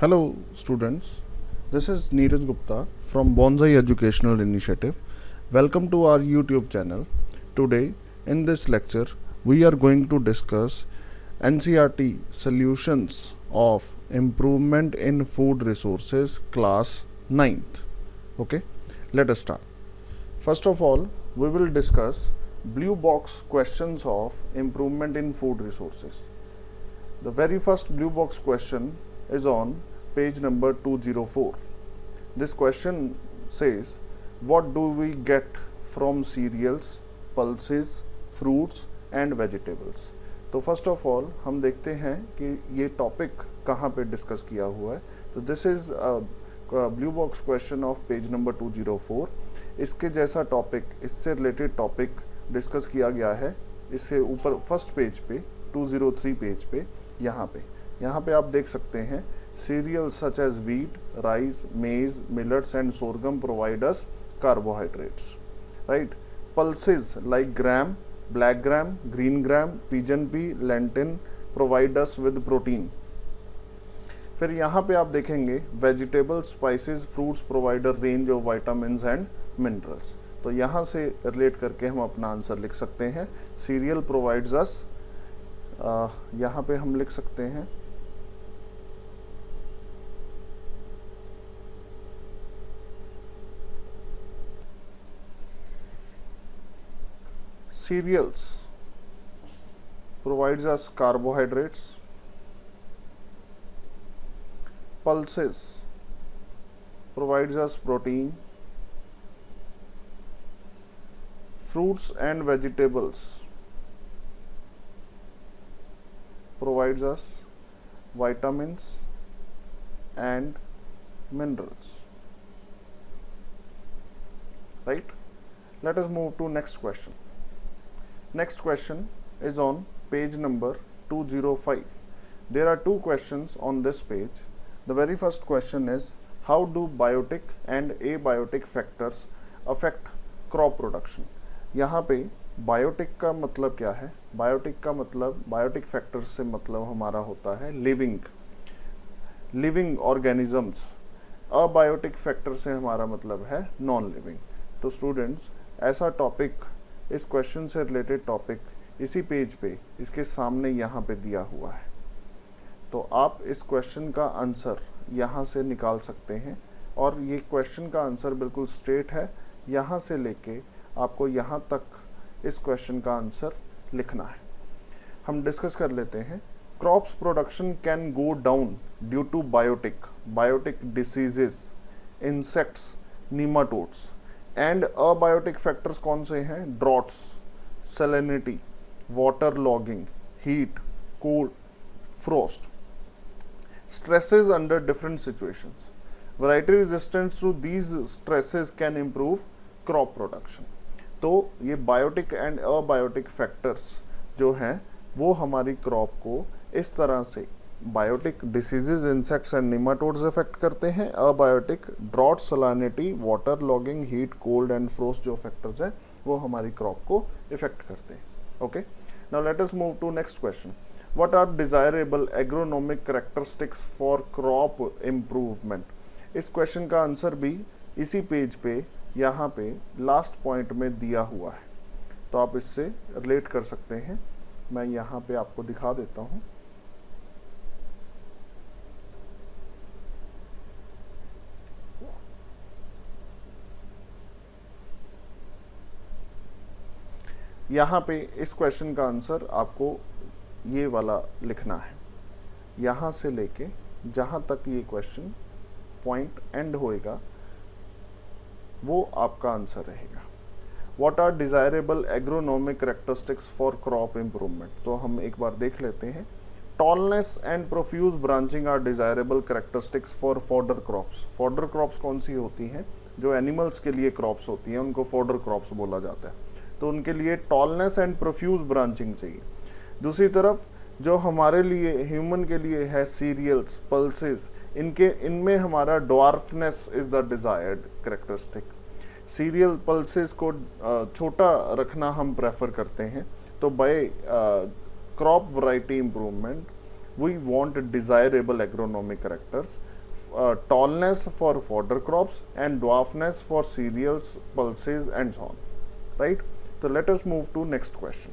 Hello, students. This is Neeraj Gupta from Bonsai Educational Initiative. Welcome to our YouTube channel. Today, in this lecture, we are going to discuss NCERT Solutions of Improvement in Food Resources, Class 9th. Okay, let us start. First of all, we will discuss blue box questions of improvement in food resources. The very first blue box question is on page number 204. This question says, what do we get from cereals, pulses, fruits and vegetables? तो first of all हम देखते हैं कि ये topic कहाँ पे discuss किया हुआ है. तो this is blue box question of page number 204. इसके जैसा टॉपिक, इससे रिलेटेड टॉपिक डिस्कस किया गया है इससे ऊपर फर्स्ट पेज पे 203 पेज पे. यहाँ पे आप देख सकते हैं cereals such as wheat, rice, maize, millets and sorghum provide us carbohydrates, right? Pulses like gram, black gram, green gram, pigeon pea, lentil provide us with protein. फिर यहाँ पे आप देखेंगे vegetables, spices, fruits provide a range of vitamins and minerals. तो यहाँ से relate करके हम अपना आंसर लिख सकते हैं. cereal provides us, यहाँ पे हम लिख सकते हैं cereals provides us carbohydrates, pulses provides us protein, fruits and vegetables provides us vitamins and minerals, right? Let us move to next question. Next question is on page number 205. There are two questions on this page. The very first question is, how do biotic and abiotic factors affect crop production? यहाँ पे biotic का मतलब क्या है? Biotic का मतलब, biotic factors से मतलब हमारा होता है लिविंग ऑर्गेनिजम्स. अबायोटिक फैक्टर से हमारा मतलब है नॉन लिविंग. तो स्टूडेंट्स, ऐसा टॉपिक, इस क्वेश्चन से रिलेटेड टॉपिक इसी पेज पे इसके सामने यहाँ पे दिया हुआ है. तो आप इस क्वेश्चन का आंसर यहाँ से निकाल सकते हैं और ये क्वेश्चन का आंसर बिल्कुल स्ट्रेट है. यहाँ से लेके आपको यहाँ तक इस क्वेश्चन का आंसर लिखना है. हम डिस्कस कर लेते हैं. Crops production can go down due to biotic diseases, insects, nematodes. And abiotic factors कौन से हैं? Droughts, salinity, water logging, heat, cold, frost. Stresses under different situations. Variety resistance to these stresses can improve crop production. तो ये biotic and abiotic factors जो हैं वो हमारी crop को इस तरह से, biotic diseases, insects and nematodes effect करते हैं. Abiotic drought, salinity, water logging, heat, cold and frost जो फैक्टर्स हैं वो हमारी क्रॉप को इफेक्ट करते हैं. Okay, now let us move to next question. What are desirable agronomic characteristics for crop improvement? इस क्वेश्चन का आंसर भी इसी पेज पे यहाँ पे लास्ट पॉइंट में दिया हुआ है. तो आप इससे रिलेट कर सकते हैं. मैं यहाँ पे आपको दिखा देता हूँ. यहाँ पे इस क्वेश्चन का आंसर आपको ये वाला लिखना है. यहाँ से लेके जहाँ तक ये क्वेश्चन पॉइंट एंड होएगा वो आपका आंसर रहेगा. What are desirable agronomic characteristics for crop improvement? तो हम एक बार देख लेते हैं. Tallness and profuse branching are desirable characteristics for fodder crops. Fodder crops कौन सी होती हैं? जो एनिमल्स के लिए क्रॉप्स होती हैं उनको फॉडर क्रॉप्स बोला जाता है. तो उनके लिए टॉलनेस एंड प्रोफ्यूज ब्रांचिंग चाहिए. दूसरी तरफ जो हमारे लिए, ह्यूमन के लिए है सीरियल्स, पल्सेस, इनमें हमारा dwarfness is the desired characteristic. Cereal pulses को छोटा रखना हम प्रेफर करते हैं. तो by crop variety improvement we want desirable agronomic characters, tallness for fodder crops and dwarfness for cereals, pulses and so on, right? So let us move to next question.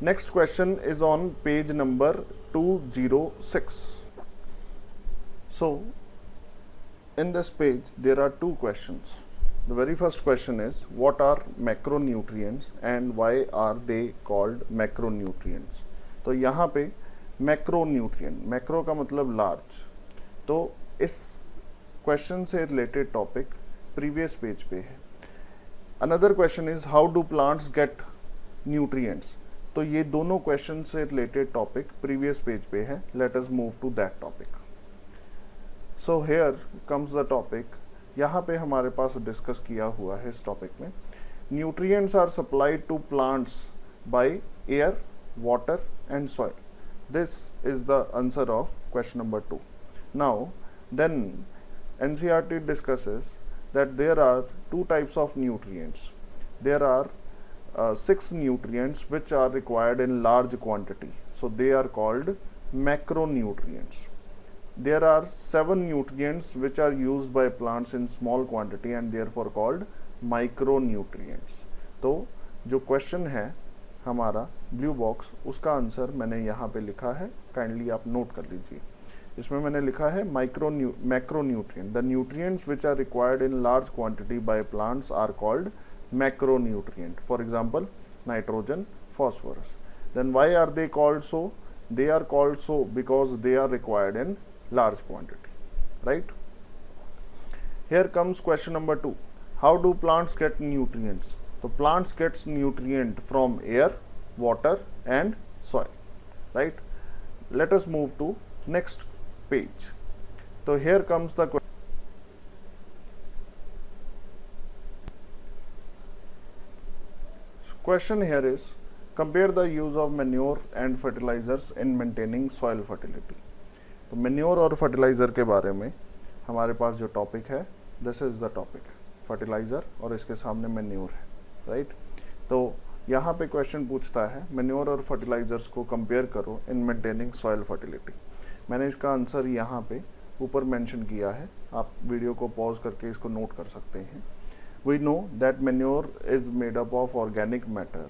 Next question is on page number 206. So in this page there are two questions. The very first question is, what are macronutrients and why are they called macronutrients? तो यहाँ पे macronutrient, macro का मतलब large, तो इस question से related topic previous page पे है. Another question is how do plants get nutrients. तो ये दोनों क्वेश्चन से रिलेटेड टॉपिक प्रीवियस पेज पे है. Let us move to that topic. So here comes the topic. यहाँ पे हमारे पास डिस्कस किया हुआ है इस टॉपिक में, nutrients are supplied to plants by air, water and soil. This is the answer of question number 2. Now then NCERT discusses that there are two types of nutrients. There are 6 nutrients which are required in large quantity, so they are called macronutrients. There are 7 nutrients which are used by plants in small quantity and therefore called micronutrients. तो जो question है हमारा blue box, उसका answer मैंने यहाँ पे लिखा है, काइंडली आप नोट कर लीजिए. इसमें मैंने लिखा है macronutrient. The nutrients which are required in large quantity by plants are called macronutrient. For example nitrogen, phosphorus. Then why are they called so? They are called so because they are required in large quantity, right? Here comes question number 2. How do plants get nutrients? So plants gets nutrient from air, water and soil, right? Let us move to next page. So here comes the question. Here is, compare the use of manure and fertilizers in maintaining soil fertility. तो manure और fertilizer के बारे में हमारे पास जो topic है, this is the topic, fertilizer और इसके सामने manure है, राइट? तो यहाँ पे क्वेश्चन पूछता है मैन्योर और फर्टिलाइजर्स को कंपेयर करो इन मेंटेनिंग सॉइल फर्टिलिटी. मैंने इसका आंसर यहाँ पे ऊपर मेंशन किया है, आप वीडियो को पॉज करके इसको नोट कर सकते हैं. We know that manure is made up of organic matter.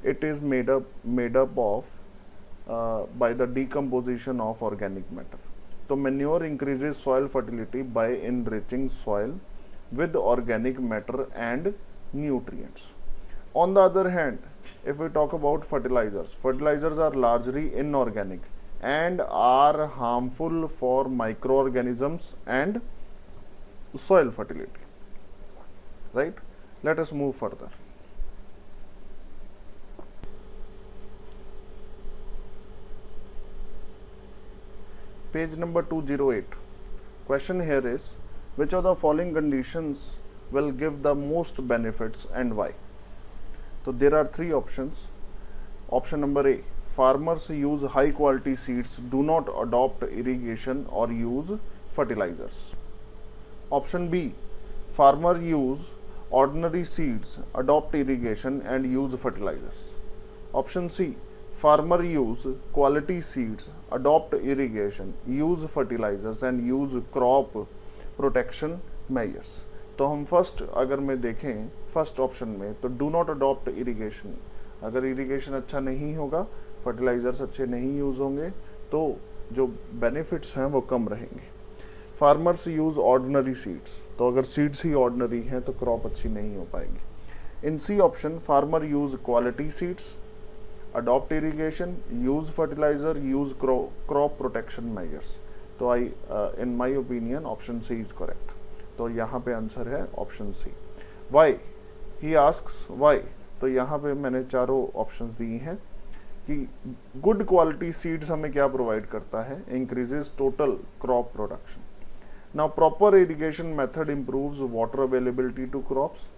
It is made up of by the decomposition of organic matter. तो manure increases soil fertility by enriching soil with organic matter and nutrients. On the other hand, if we talk about fertilizers are largely inorganic and are harmful for microorganisms and soil fertility, right? Let us move further. Page number 208. Question here is, which of the following conditions will give the most benefits and why? So there are 3 options. Option number A, farmers use high quality seeds, do not adopt irrigation or use fertilizers. Option B, farmer use ordinary seeds, adopt irrigation and use fertilizers. Option C, farmer use quality seeds, adopt irrigation, use fertilizers and use crop protection measures. तो हम first अगर मैं देखें first option में, तो do not adopt irrigation. अगर irrigation अच्छा नहीं होगा, फर्टिलाइजर्स अच्छे नहीं यूज होंगे, तो जो बेनिफिट्स हैं वो कम रहेंगे. Farmers use ordinary seeds. तो अगर सीड्स ही ऑर्डिनरी हैं तो क्रॉप अच्छी नहीं हो पाएगी. In C option, farmer use quality seeds, adopt irrigation, use fertiliser, use crop protection measures. तो in my opinion option C is correct. तो यहाँ पे आंसर है option C. Why? He asks why. तो यहाँ पे मैंने चारों ऑप्शंस दिए हैं कि गुड क्वालिटी सीड्स हमें क्या प्रोवाइड करता है, increases total crop production. Now proper irrigation method improves water availability to crops.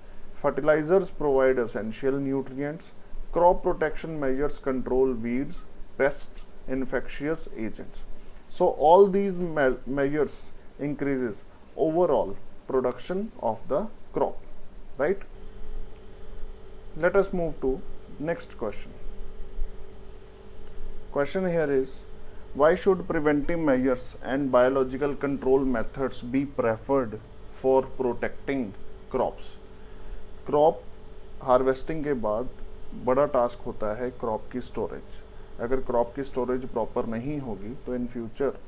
Fertilizers provide essential nutrients. Crop protection measures control weeds, pests, infectious agents. So all these measures increases overall production of the crop, right? Let us move to next question. Question here is, why should preventive measures and biological control methods be preferred for protecting crops? Crop harvesting के बाद बड़ा task होता है crop की storage. अगर crop की storage proper नहीं होगी तो in future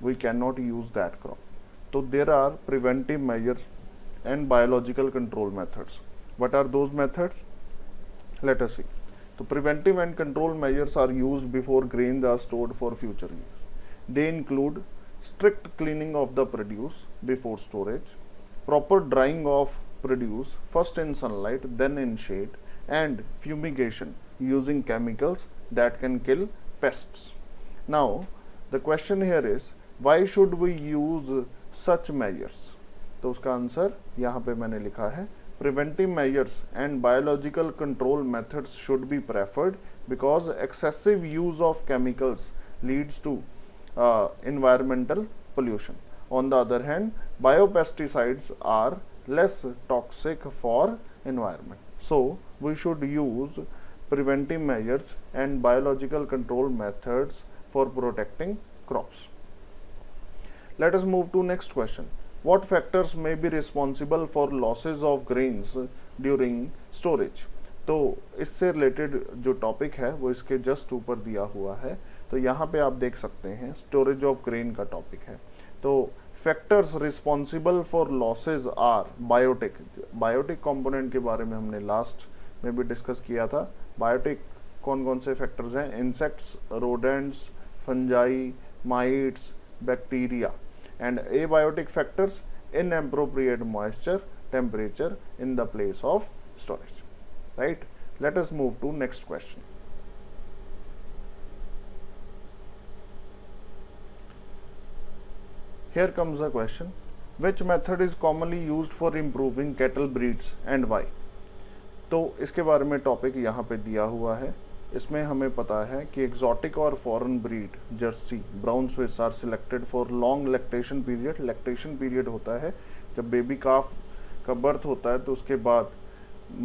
we can not use that crop. तो there are preventive measures and biological control methods. What are those methods? Let us see. So preventive and control measures are used before grains are stored for future use. They include strict cleaning of the produce before storage, proper drying of produce first in sunlight then in shade, and fumigation using chemicals that can kill pests. Now the question here is, why should we use such measures? तो उसका answer यहाँ पे मैंने लिखा है, preventive measures and biological control methods should be preferred because excessive use of chemicals leads to environmental pollution. On the other hand, biopesticides are less toxic for environment. So we should use preventive measures and biological control methods for protecting crops. Let us move to next question. What factors may be responsible for losses of grains during storage? तो इससे related जो topic है वो इसके just ऊपर दिया हुआ है. तो यहाँ पे आप देख सकते हैं स्टोरेज ऑफ ग्रेन का टॉपिक है. तो factors responsible for losses are biotic. Biotic component के बारे में हमने लास्ट में भी डिस्कस किया था. बायोटिक कौन कौन से फैक्टर्स हैं? Insects, rodents, fungi, mites, bacteria. And abiotic factors, inappropriate moisture, temperature in the place of storage. Right? Let us move to next question. Here comes the question. Which method is commonly used for improving cattle breeds and why? तो इसके बारे में topic यहाँ पे दिया हुआ है. इसमें हमें पता है कि एक्सोटिक और foreign breed Jersey Brown Swiss are selected for long lactation period. Lactation period होता है जब बेबी काफ का बर्थ होता है तो उसके बाद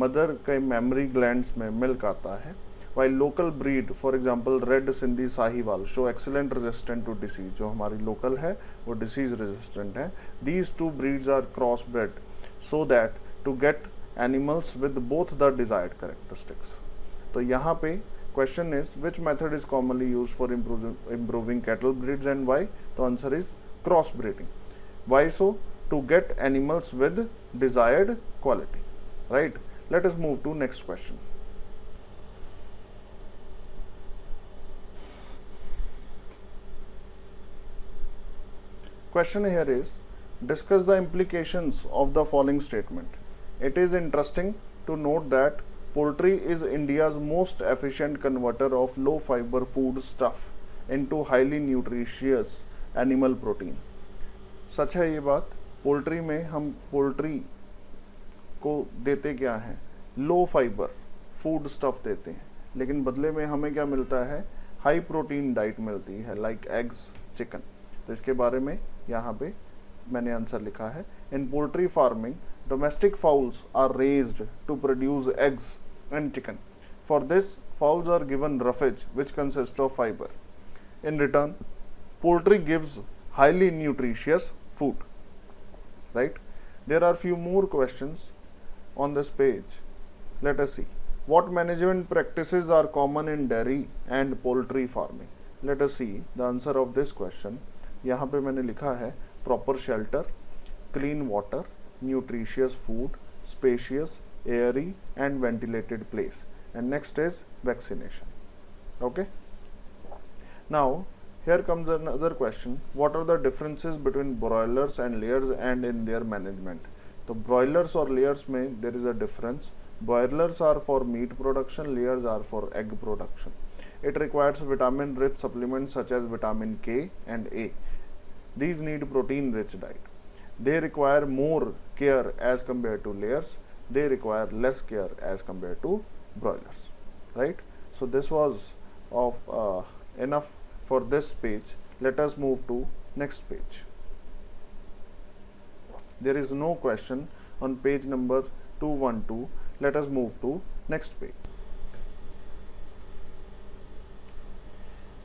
मदर के मेमरी ग्लैंड्स में मिल्क आता है. While local breed for example red Sindhi Sahiwal show excellent resistant to disease. जो हमारी लोकल है वो डिसीज रेजिस्टेंट है. These two breeds are cross bred so that to get animals with both the desired characteristics. तो यहाँ पे question is, which method is commonly used for improving cattle breeds and why? The answer is cross breeding. Why so? To get animals with desired quality. Right? Let us move to next question. Question here is, discuss the implications of the following statement. It is interesting to note that poultry is India's most efficient converter of low fiber food stuff into highly nutritious animal protein. सच है ये बात. Poultry में हम poultry को देते क्या है? लो fibre food stuff देते हैं, लेकिन बदले में हमें क्या मिलता है? हाई प्रोटीन डाइट मिलती है, लाइक एग्स, चिकन. तो इसके बारे में यहाँ पे मैंने आंसर लिखा है. इन poultry farming domestic fowls are raised to produce eggs and chicken. For this, fowls are given roughage which consists of fiber. In return, poultry gives highly nutritious food. Right? There are few more questions on this page. Let us see. What management practices are common in dairy and poultry farming? Let us see the answer of this question. यहाँ पे मैंने लिखा है proper shelter, clean water, nutritious food, spacious, airy and ventilated place, and next is vaccination. Okay, now here comes another question. What are the differences between broilers and layers and in their management? तो broilers और layers में there is a difference. Broilers are for meat production, layers are for egg production. It requires vitamin rich supplements such as vitamin K and A. These need protein rich diet. They require more care as compared to layers. They require less care as compared to broilers. Right? So this was of enough for this page. Let us move to next page. There is no question on page number 212. Let us move to next page.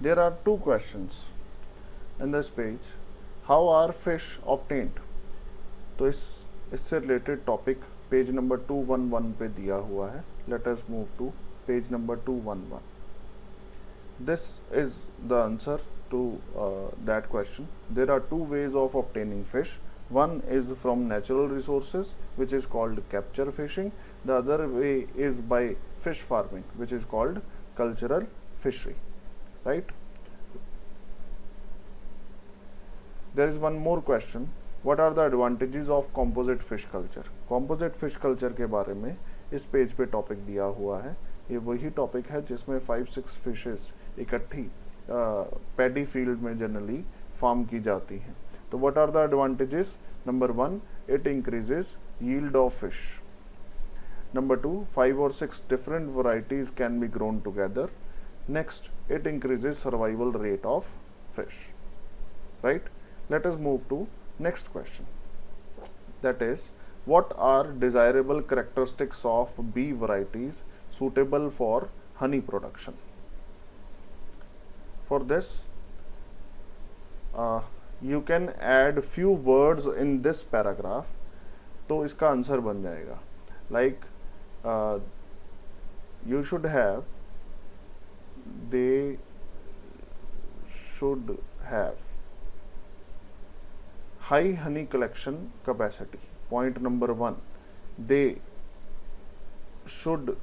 There are two questions in this page. How are fish obtained? तो इससे related topic page number 211 पे दिया हुआ है. Let us move to page number 211. This is the answer to that question. There are two ways of obtaining fish. One is from natural resources, which is called capture fishing. The other way is by fish farming, which is called cultural fishery. Right? There is one more question. What are the advantages of composite fish culture? Composite fish culture के बारे में इस page पे topic दिया हुआ है. ये वही टॉपिक है जिसमें 5-6 फिशेस इकट्ठी पैडी फील्ड में जनरली फार्म की जाती हैं. तो what are the advantages? Number 1, it increases yield of fish. Number 2, 5 or 6 different varieties can be grown together. Next, it increases survival rate of fish. Right? Let us move to next question. That is, what are desirable characteristics of bee varieties suitable for honey production? For this, you can add few words in this paragraph. तो इसका answer बन जाएगा. Like, you should have, they should have high honey collection capacity. Point number 1, they should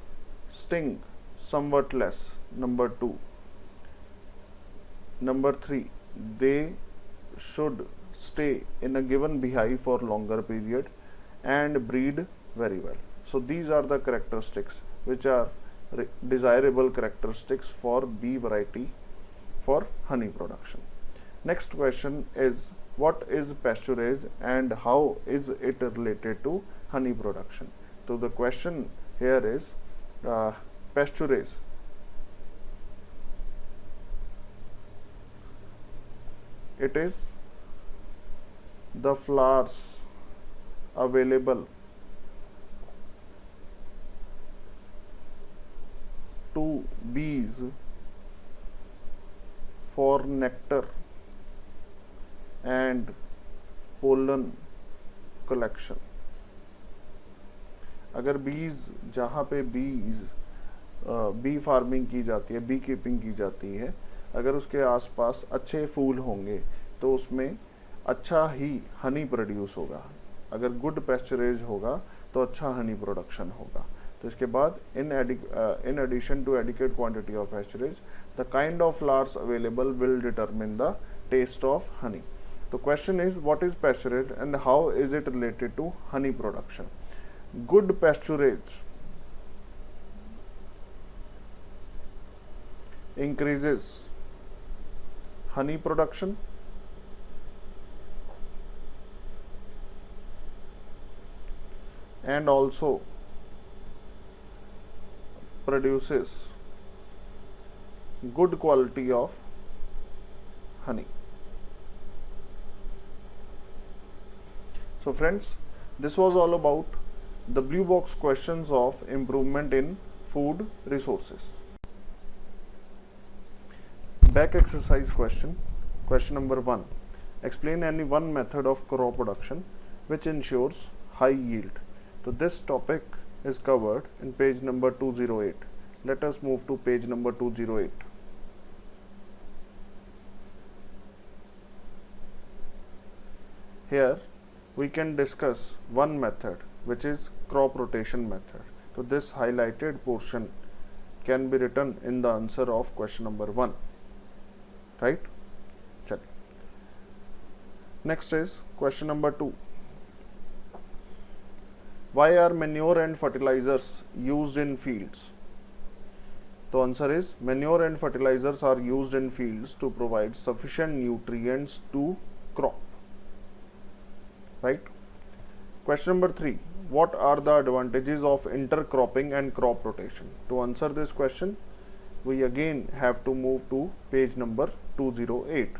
sting somewhat less. Number 2, number 3, they should stay in a given beehive for longer period and breed very well. So these are the characteristics which are desirable characteristics for bee variety for honey production. Next question is, what is pasturage and how is it related to honey production? So the question here is, pasturage it is the flowers available to bees for nectar and pollen collection. अगर बीज जहाँ पे bee farming की जाती है, B keeping की जाती है, अगर उसके आसपास अच्छे फूल होंगे तो उसमें अच्छा ही हनी प्रोड्यूस होगा. अगर गुड पेस्चरेज होगा तो अच्छा हनी प्रोडक्शन होगा. तो इसके बाद in addition to adequate quantity of pasturage, the kind of flowers available will determine the taste of honey. तो question is, what is pasturage and how is it related to honey production? Good pasturage increases honey production and also produces good quality of honey. So friends, this was all about the blue box questions of improvement in food resources. Back exercise question. Question number 1. Explain any one method of crop production which ensures high yield. So this topic is covered in page number 208. Let us move to page number 208. Here we can discuss one method which is crop rotation method. So this highlighted portion can be written in the answer of question number 1. Right? Check. Next is question number 2. Why are manure and fertilizers used in fields? The answer is, manure and fertilizers are used in fields to provide sufficient nutrients to crop. Right? Question number 3. What are the advantages of intercropping and crop rotation? To answer this question, we again have to move to page number 208.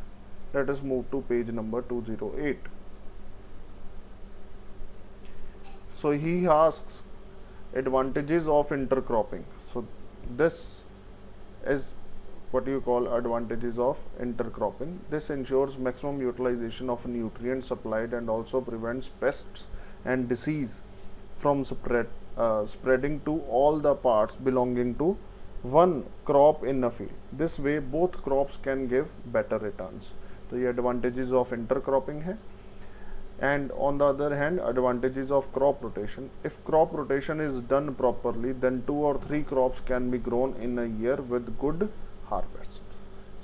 Let us move to page number 208. So he asks advantages of intercropping. So this is what you call advantages of intercropping. This ensures maximum utilization of nutrients supplied and also prevents pests and disease from spreading to all the parts belonging to one crop in a field. This way both crops can give better returns. तो ये advantages of intercropping है. And on the other hand, advantages of crop rotation. If crop rotation is done properly, then 2 or 3 crops can be grown in a year with good harvest.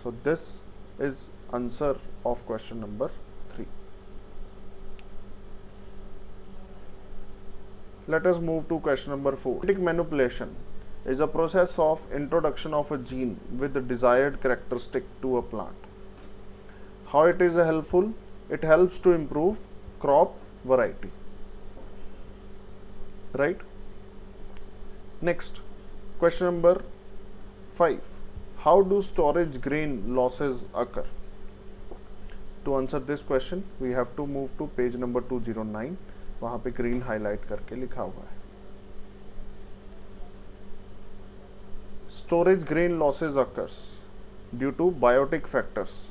So this is answer of question number 3. Let us move to question number 4. Genetic manipulation is a process of introduction of a gene with the desired characteristic to a plant. How it is helpful? It helps to improve crop variety, right? Next, question number 5. How do storage grain losses occur? To answer this question, we have to move to page number 209. वहाँ पे green highlight करके लिखा हुआ है. Storage grain losses occurs due to biotic factors.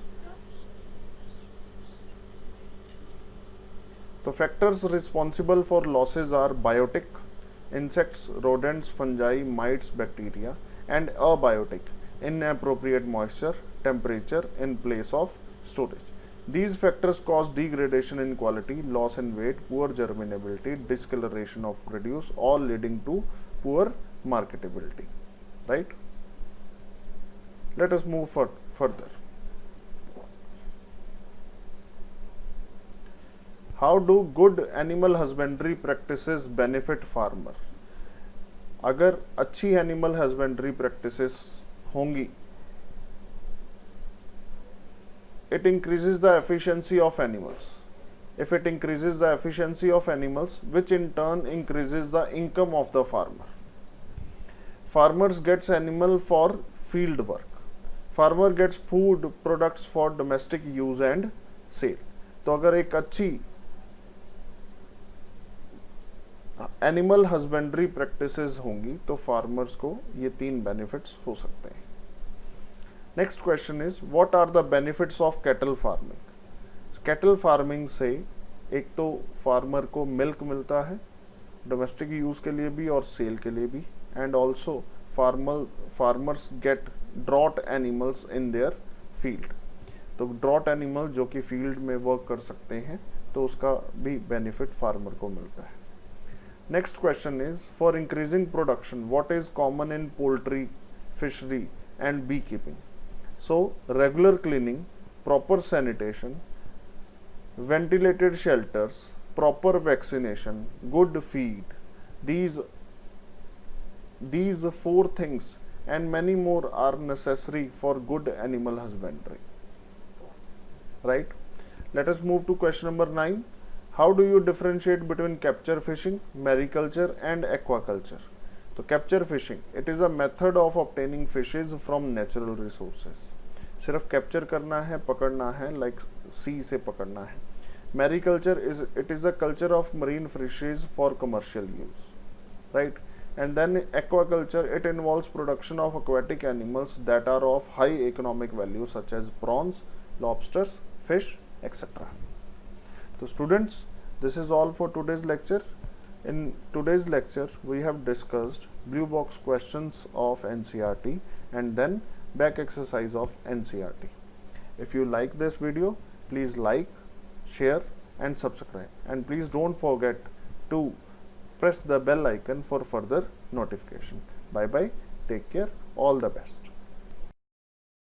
The factors responsible for losses are biotic, insects, rodents, fungi, mites, bacteria, and abiotic, inappropriate moisture, temperature in place of storage. These factors cause degradation in quality, loss in weight, poor germinability, discoloration of produce, all leading to poor marketability. Right? Let us move further. How do good animal husbandry practices benefit farmer? अगर अच्छी animal husbandry practices होंगी, it increases the efficiency of animals. If it increases the efficiency of animals, which in turn increases the income of the farmer. Farmers gets animal for field work. Farmer gets food products for domestic use and sale. तो अगर एक अच्छी animal husbandry practices होंगी तो farmers को ये 3 benefits हो सकते हैं. Next question is what are the benefits of cattle farming? Cattle farming से एक तो फार्मर को मिल्क मिलता है डोमेस्टिक यूज के लिए भी और सेल के लिए भी, and also farmers get draught animals in their field. तो ड्रॉट एनिमल जो कि फील्ड में वर्क कर सकते हैं तो उसका भी बेनिफिट फार्मर को मिलता है. Next question is, for increasing production, what is common in poultry, fishery and beekeeping? So, regular cleaning, proper sanitation, ventilated shelters, proper vaccination, good feed. These 4 things and many more are necessary for good animal husbandry. Right? Let us move to question number 9. How do you differentiate between capture fishing, mariculture and aquaculture? तो capture fishing, it is a method of obtaining fishes from natural resources. सिर्फ capture करना है, पकड़ना है, like sea से पकड़ना है. Mariculture it is a culture of marine fishes for commercial use, right? And then aquaculture, it involves production of aquatic animals that are of high economic value such as prawns, lobsters, fish, etc. So students, this is all for today's lecture. In today's lecture, we have discussed blue box questions of NCERT and then back exercise of NCERT. If you like this video, please like, share and subscribe. And please don't forget to press the bell icon for further notification. Bye bye. Take care. All the best.